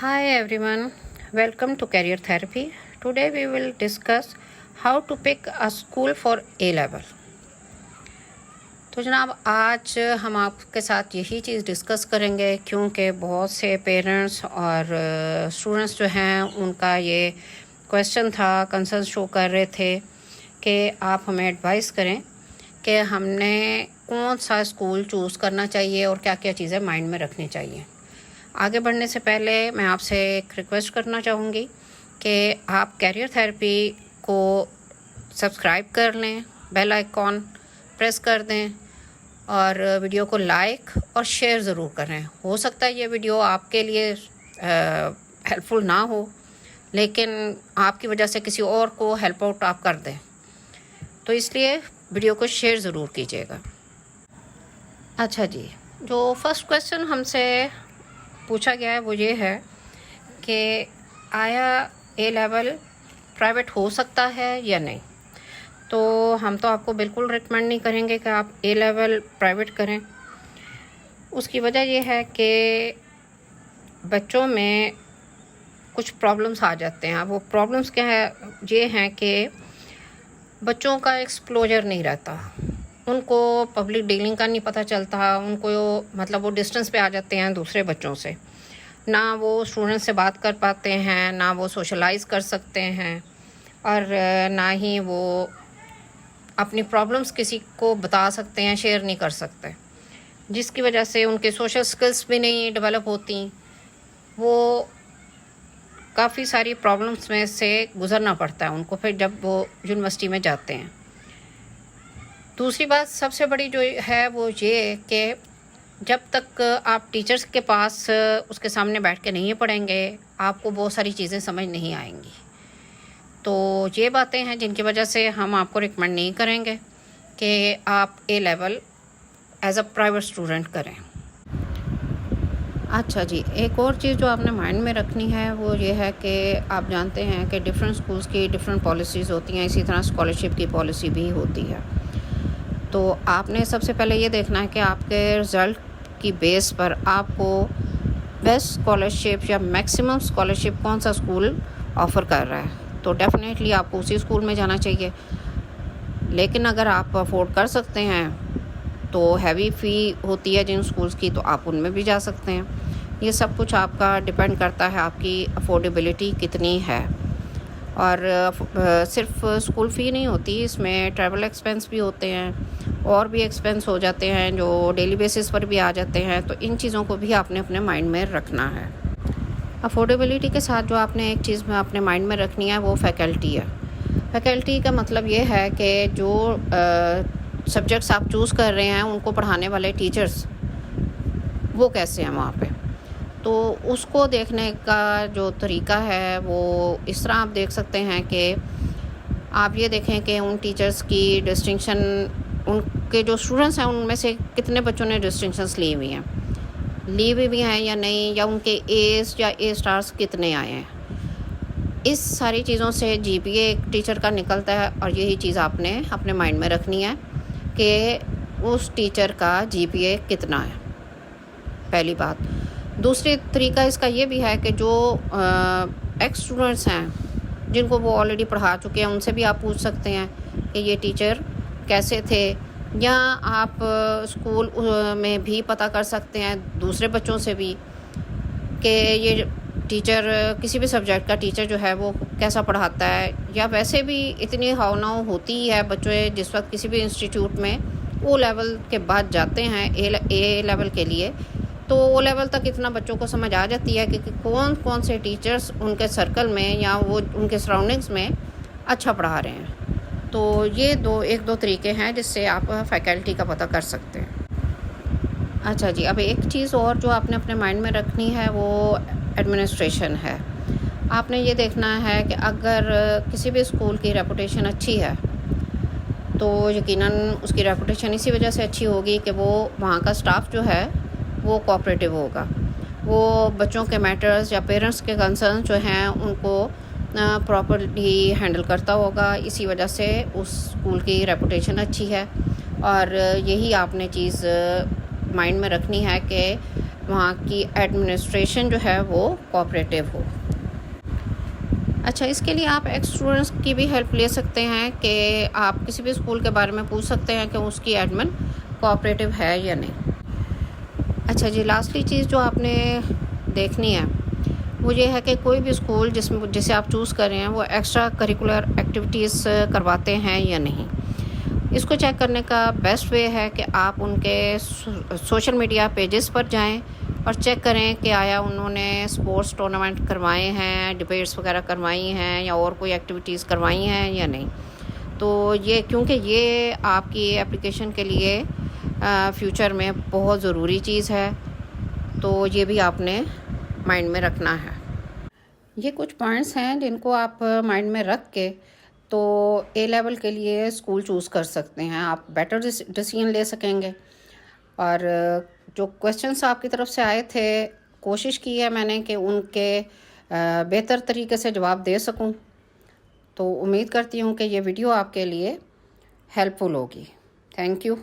Hi everyone, welcome to Career Therapy. Today we will discuss how to pick a school for A level. तो जनाब आज हम आपके साथ यही चीज़ डिस्कस करेंगे क्योंकि बहुत से पेरेंट्स और स्टूडेंट्स जो हैं उनका ये क्वेश्चन था, कंसर्न शो कर रहे थे कि आप हमें एडवाइस करें कि हमने कौन सा स्कूल चूज़ करना चाहिए और क्या क्या चीज़ें माइंड में रखनी चाहिए। आगे बढ़ने से पहले मैं आपसे एक रिक्वेस्ट करना चाहूँगी कि आप कैरियर थेरेपी को सब्सक्राइब कर लें, बेल आइकॉन प्रेस कर दें और वीडियो को लाइक और शेयर ज़रूर करें। हो सकता है ये वीडियो आपके लिए हेल्पफुल ना हो, लेकिन आपकी वजह से किसी और को हेल्प आउट आप कर दें, तो इसलिए वीडियो को शेयर ज़रूर कीजिएगा। अच्छा जी, जो फर्स्ट क्वेश्चन हमसे पूछा गया है वो ये है कि आया ए लेवल प्राइवेट हो सकता है या नहीं। तो हम तो आपको बिल्कुल रिकमेंड नहीं करेंगे कि आप ए लेवल प्राइवेट करें। उसकी वजह ये है कि बच्चों में कुछ प्रॉब्लम्स आ जाते हैं। वो प्रॉब्लम्स क्या है, ये हैं कि बच्चों का एक्सपोजर नहीं रहता, उनको पब्लिक डीलिंग का नहीं पता चलता, उनको मतलब वो डिस्टेंस पे आ जाते हैं दूसरे बच्चों से, ना वो स्टूडेंट से बात कर पाते हैं, ना वो सोशलाइज कर सकते हैं और ना ही वो अपनी प्रॉब्लम्स किसी को बता सकते हैं, शेयर नहीं कर सकते, जिसकी वजह से उनके सोशल स्किल्स भी नहीं डेवलप होती। वो काफ़ी सारी प्रॉब्लम्स में से गुज़रना पड़ता है उनको फिर जब वो यूनिवर्सिटी में जाते हैं। दूसरी बात सबसे बड़ी जो है वो ये कि जब तक आप टीचर्स के पास उसके सामने बैठ के नहीं पढ़ेंगे, आपको बहुत सारी चीज़ें समझ नहीं आएंगी। तो ये बातें हैं जिनकी वजह से हम आपको रिकमेंड नहीं करेंगे कि आप A level as a private student करें। अच्छा जी, एक और चीज़ जो आपने माइंड में रखनी है वो ये है कि आप जानते हैं कि डिफरेंट स्कूल्स की डिफरेंट पॉलिसीज़ होती हैं, इसी तरह स्कॉलरशिप की पॉलिसी भी होती है। तो आपने सबसे पहले ये देखना है कि आपके रिज़ल्ट की बेस पर आपको बेस्ट स्कॉलरशिप या मैक्सिमम स्कॉलरशिप कौन सा स्कूल ऑफ़र कर रहा है। तो डेफ़िनेटली आपको उसी स्कूल में जाना चाहिए। लेकिन अगर आप अफोर्ड कर सकते हैं तो हैवी फ़ी होती है जिन स्कूल्स की, तो आप उनमें भी जा सकते हैं। ये सब कुछ आपका डिपेंड करता है आपकी अफोर्डेबिलिटी कितनी है। और सिर्फ स्कूल फ़ी नहीं होती, इसमें ट्रैवल एक्सपेंस भी होते हैं और भी एक्सपेंस हो जाते हैं जो डेली बेसिस पर भी आ जाते हैं। तो इन चीज़ों को भी आपने अपने माइंड में रखना है। अफोर्डेबिलिटी के साथ जो आपने एक चीज़ में अपने माइंड में रखनी है वो फैकल्टी है। फैकल्टी का मतलब ये है कि जो सब्जेक्ट्स आप चूज़ कर रहे हैं उनको पढ़ाने वाले टीचर्स वो कैसे हैं वहाँ पे। तो उसको देखने का जो तरीका है वो इस तरह आप देख सकते हैं कि आप ये देखें कि उन टीचर्स की डिस्टिंक्शन, उनके जो स्टूडेंट्स हैं उनमें से कितने बच्चों ने डिस्टिंक्शंस ली हुई हैं या नहीं, या उनके एस या ए स्टार्स कितने आए हैं। इस सारी चीज़ों से जीपीए एक टीचर का निकलता है और यही चीज़ आपने अपने माइंड में रखनी है कि उस टीचर का जीपीए कितना है, पहली बात। दूसरी तरीका इसका ये भी है कि जो एक्स स्टूडेंट्स हैं जिनको वो ऑलरेडी पढ़ा चुके हैं उनसे भी आप पूछ सकते हैं कि ये टीचर कैसे थे, या आप स्कूल में भी पता कर सकते हैं दूसरे बच्चों से भी कि ये टीचर, किसी भी सब्जेक्ट का टीचर जो है वो कैसा पढ़ाता है। या वैसे भी इतनी हाव-नाव होती है बच्चे जिस वक्त किसी भी इंस्टीट्यूट में ओ लेवल के बाद जाते हैं ए लेवल के लिए, तो ओ लेवल तक इतना बच्चों को समझ आ जाती है कि कौन कौन से टीचर्स उनके सर्कल में या वो उनके सराउंडिंग्स में अच्छा पढ़ा रहे हैं। तो ये एक दो तरीके हैं जिससे आप फैकल्टी का पता कर सकते हैं। अच्छा जी, अब एक चीज़ और जो आपने अपने माइंड में रखनी है वो एडमिनिस्ट्रेशन है। आपने ये देखना है कि अगर किसी भी स्कूल की रेपुटेशन अच्छी है तो यकीनन उसकी रेपुटेशन इसी वजह से अच्छी होगी कि वो वहाँ का स्टाफ जो है वो कोऑपरेटिव होगा, वो बच्चों के मैटर्स या पेरेंट्स के कंसर्न जो हैं उनको प्रॉपर्ली हैंडल करता होगा। इसी वजह से उस स्कूल की रेपुटेशन अच्छी है। और यही आपने चीज़ माइंड में रखनी है कि वहाँ की एडमिनिस्ट्रेशन जो है वो कोऑपरेटिव हो। अच्छा, इसके लिए आप एक्स स्टूडेंट्स की भी हेल्प ले सकते हैं कि आप किसी भी स्कूल के बारे में पूछ सकते हैं कि उसकी एडमिन कोऑपरेटिव है या नहीं। अच्छा जी, लास्टली चीज़ जो आपने देखनी है वो ये है कि कोई भी स्कूल जिसे आप चूज़ कर रहे हैं वो एक्स्ट्रा करिकुलर एक्टिविटीज़ करवाते हैं या नहीं। इसको चेक करने का बेस्ट वे है कि आप उनके सोशल मीडिया पेजेस पर जाएं और चेक करें कि आया उन्होंने स्पोर्ट्स टूर्नामेंट करवाए हैं, डिबेट्स वगैरह करवाई हैं या और कोई एक्टिविटीज़ करवाई हैं या नहीं। तो ये क्योंकि ये आपकी एप्लीकेशन के लिए फ्यूचर में बहुत ज़रूरी चीज़ है, तो ये भी आपने माइंड में रखना है। ये कुछ पॉइंट्स हैं जिनको आप माइंड में रख के तो ए लेवल के लिए स्कूल चूज़ कर सकते हैं, आप बेटर डिसीजन ले सकेंगे। और जो क्वेश्चंस आपकी तरफ से आए थे, कोशिश की है मैंने कि उनके बेहतर तरीके से जवाब दे सकूं। तो उम्मीद करती हूं कि ये वीडियो आपके लिए हेल्पफुल होगी। Thank you.